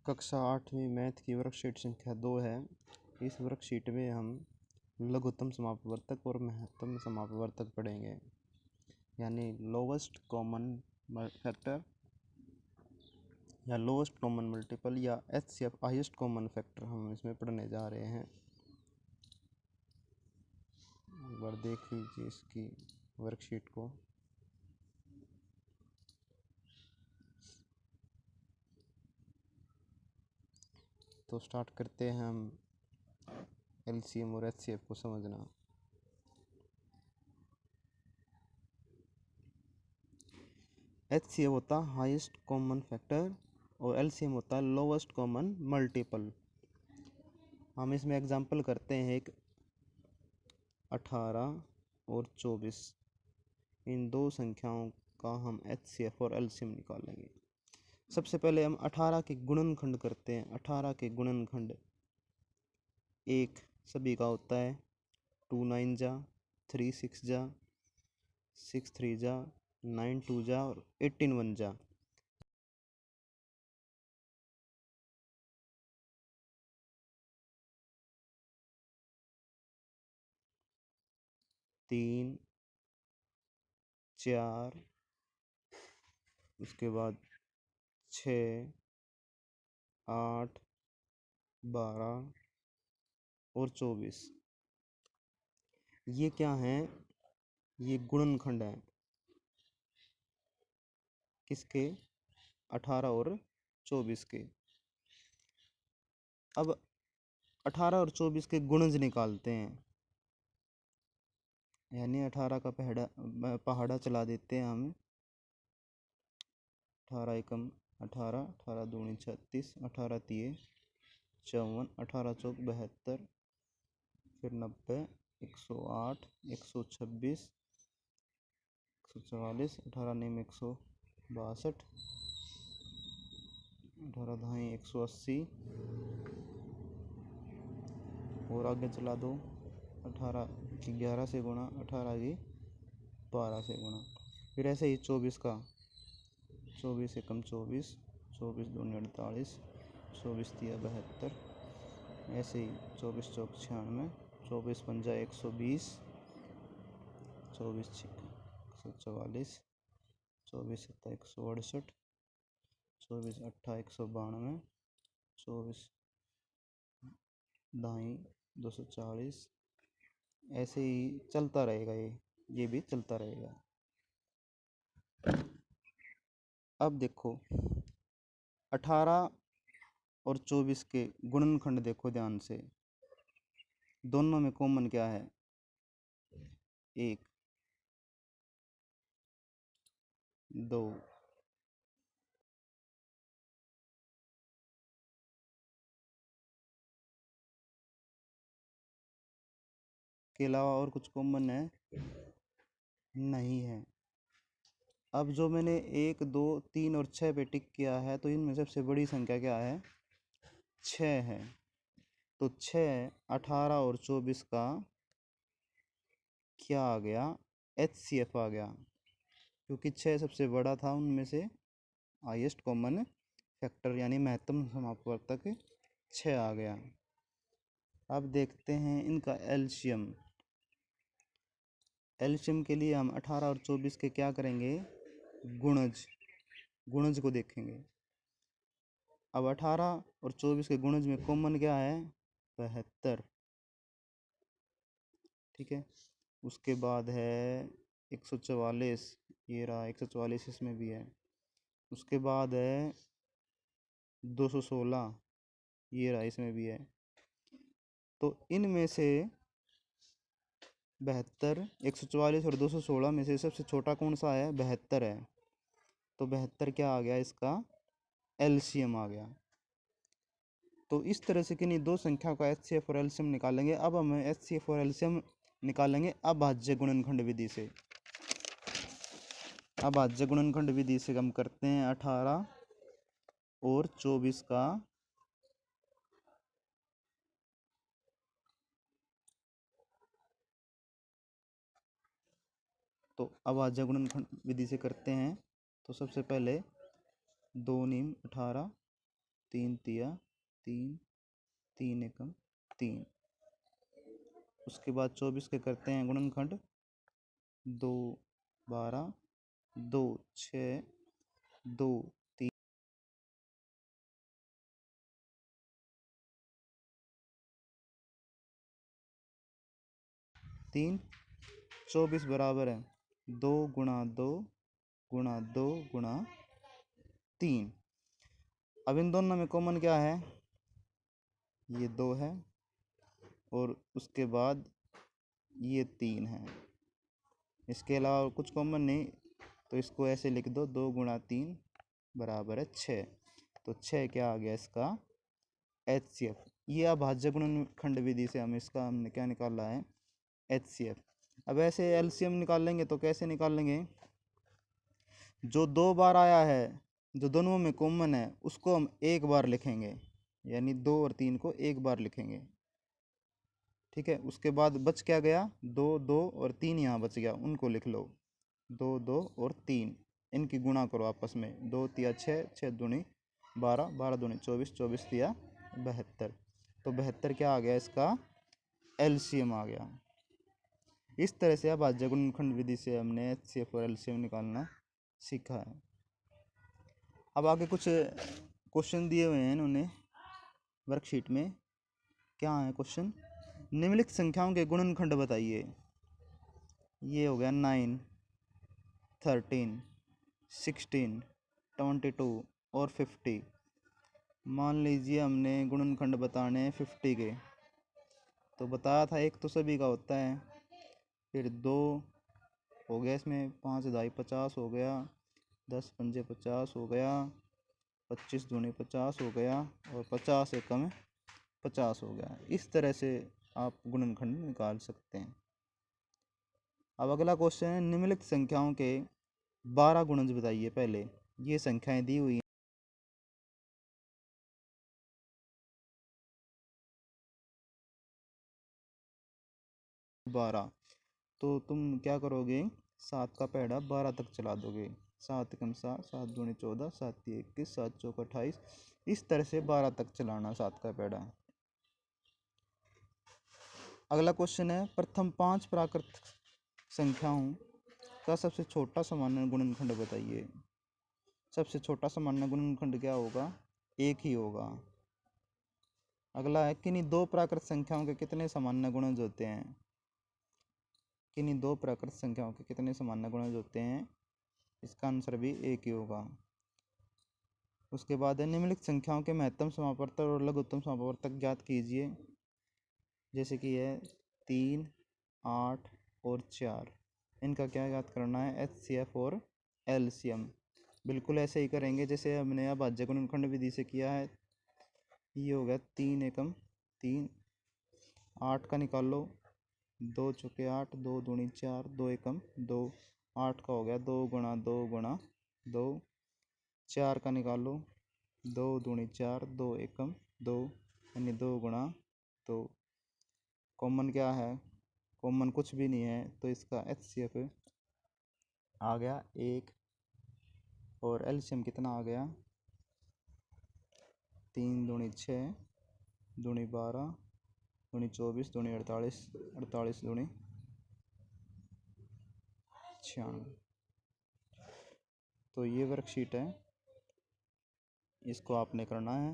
कक्षा 8वीं मैथ की वर्कशीट संख्या 2 है। इस वर्कशीट में हम लघुत्तम समापवर्तक और महत्तम समापवर्तक पढ़ेंगे, यानी लोवेस्ट कॉमन फैक्टर या लोवेस्ट कॉमन मल्टीपल या HCF हाईएस्ट कॉमन फैक्टर हम इसमें पढ़ने जा रहे हैं। एक बार देख लीजिए इसकी वर्कशीट को। तो स्टार्ट करते हैं हम LCM और HCF को समझना। HCF होता है हाईएस्ट कॉमन फैक्टर और LCM होता है लोवेस्ट कॉमन मल्टीपल। हम इसमें एग्जांपल करते हैं एक 18 और 24, इन दो संख्याओं का हम HCF और LCM निकालेंगे। सबसे पहले हम 18 के गुणनखंड करते हैं। 18 के गुणनखंड एक सभी का होता है 2 9 जा, 3 6 जा, 6 3 जा, 9 2 जा और 18 1 जा। तीन 4, उसके बाद 6 8 12 और 24। ये क्या हैं? ये गुणनखंड हैं। किसके? 18 और 24 के। अब 18 और 24 के गुणज निकालते हैं, यानी 18 का पहाड़ा चला देते हैं हम। 18 एकम 18, 18 दूनी 36, 18 तिये 54, 18 चौक 72, फिर 90, 108, 126, 144, 18 नेम 162, 18 धाई 180 और आगे चला दो। 18 की 11 से गुणा, 18 की 12 से गुणा। फिर ऐसे ही 24 का 24 एकम 24, 24 दूनी 48, 24 तिया 72, ऐसे ही 24 चौक 96, 24 पंजा 120, 24 144, 24 सत्ता 168, 24 अट्ठा 192, 24 दाई 240। ऐसे ही चलता रहेगा, ये भी चलता रहेगा। अब देखो 18 और 24 के गुणनखंड देखो ध्यान से। दोनों में कॉमन क्या है? 1 2 के अलावा और कुछ कॉमन है? नहीं है। अब जो मैंने 1 2 3 और 6 पे टिक किया है, तो इनमें सबसे बड़ी संख्या क्या है? 6 है। तो 6 18 और 24 का क्या आ गया? HCF आ गया, क्योंकि 6 सबसे बड़ा था उनमें से। हाईएस्ट कॉमन फैक्टर यानी महत्तम समापवर्तक 6 आ गया। अब देखते हैं इनका एलसीएम। एलसीएम के लिए हम 18 और 24 के क्या करेंगे? गुणज को देखेंगे। अब 18 और 24 के गुणज में कॉमन क्या है? 72। ठीक है। उसके बाद है 144, ये रहा 144, इसमें भी है। उसके बाद है 216, ये रहा, इसमें भी है। तो इनमें से 72, 144 और 216 में से सबसे छोटा कौन सा है? 72 है। तो 72 क्या आ गया? इसका एलसीएम आ गया। तो इस तरह से किन्हीं दो संख्या का HCF और एलसीएम निकालेंगे। अब हम HCF और एलसीएम निकालेंगे अभाज्य गुणनखंड विधि से। अभाज्य गुणनखंड विधि से हम करते हैं 18 और 24 का तो अभाज्य गुणनखंड विधि से करते हैं। तो सबसे पहले 2 नीम 18, तीन तिया तीन, तीन एकम तीन। उसके बाद 24 के करते हैं गुणनखंड। 2 12, 2 6, 2 3, 24 बराबर है 2 गुणा 2 गुणा 2 गुणा 3। अब इन दोनों में कॉमन क्या है, ये 2 है और उसके बाद ये 3 है। इसके अलावा कुछ कॉमन नहीं, तो इसको ऐसे लिख दो 2 गुणा 3 बराबर है 6। तो 6 क्या आ गया इसका HCF। ये अभाज्य गुणनखंड विधि से हमने क्या निकाला है HCF। अब ऐसे LCM निकाल लेंगे तो कैसे निकाल लेंगे, जो 2 बार आया है जो दोनों में कॉमन है उसको हम एक बार लिखेंगे, यानी 2 और 3 को एक बार लिखेंगे। ठीक है, उसके बाद बच क्या गया 2 2 और 3 यहाँ बच गया, उनको लिख लो 2 2 और 3। इनकी गुणा करो आपस में, 2 तिया 6, 6 दूनी 12, 12 दूनी 24, 24 तिया 72। तो 72 क्या आ गया इसका LCM आ गया। इस तरह से अभाज्य गुणनखंड विधि से हमने HCF और LCM निकालना सीखा है। अब आगे कुछ क्वेश्चन दिए हुए हैं इन्होंने वर्कशीट में। क्या है क्वेश्चन, निम्नलिखित संख्याओं के गुणनखंड बताइए। ये हो गया 9, 13, 16, 22 और 50। मान लीजिए हमने गुणनखंड बताने हैं 50 के, तो बताया था एक तो सभी का होता है, फिर 2 हो गया, इसमें 5 दाई 50 हो गया, 10 पंजे 50 हो गया, 25 दूनी 50 हो गया और 50 एकम 50 हो गया। इस तरह से आप गुणनखंड निकाल सकते हैं। अब अगला क्वेश्चन है, निम्नलिखित संख्याओं के 12 गुणज बताइए। पहले ये संख्याएं दी हुई हैं 12, तो तुम क्या करोगे 7 का पैड़ा 12 तक चला दोगे। 7 एकम 7, 7 दूनी 14, 7 तिया 21, 7 चौक 28। इस तरह से 12 तक चलाना 7 का पैड़ा। अगला क्वेश्चन है, प्रथम 5 प्राकृत संख्याओं का सबसे छोटा सामान्य गुणनखंड बताइए। सबसे छोटा सामान्य गुणनखंड क्या होगा, 1 ही होगा। अगला है, किन्हीं 2 प्राकृत संख्याओं के कितने सामान्य गुणज होते हैं। किन्हीं 2 प्राकृत संख्याओं के कितने सामान्य गुणज होते हैं, इसका आंसर भी 1 ही होगा। उसके बाद है, निम्नलिखित संख्याओं के महत्तम समापवर्तक और लघुत्तम समापवर्तक ज्ञात कीजिए। जैसे कि है 3, 8 और 4। इनका क्या ज्ञात करना है HCF और LCM। बिल्कुल ऐसे ही करेंगे जैसे हमने अभाज्य गुणनखंड विधि से किया है। ये हो गया 3 एकम 3, 8 का निकाल लो, 2 चौके 8, 2 दूनी 4, 2 एकम 2। 8 का हो गया 2 गुणा 2 गुणा 2। 4 का निकाल लो, 2 दूनी 4, 2 एकम 2, यानी 2 गुणा 2। कॉमन क्या है, कॉमन कुछ भी नहीं है, तो इसका HCF आ गया 1 और LCM कितना आ गया 3 दूनी 6, दूनी 12, दूनी 24, दूनी 48, 48 दूनी 96। तो ये वर्कशीट है, इसको आपने करना है।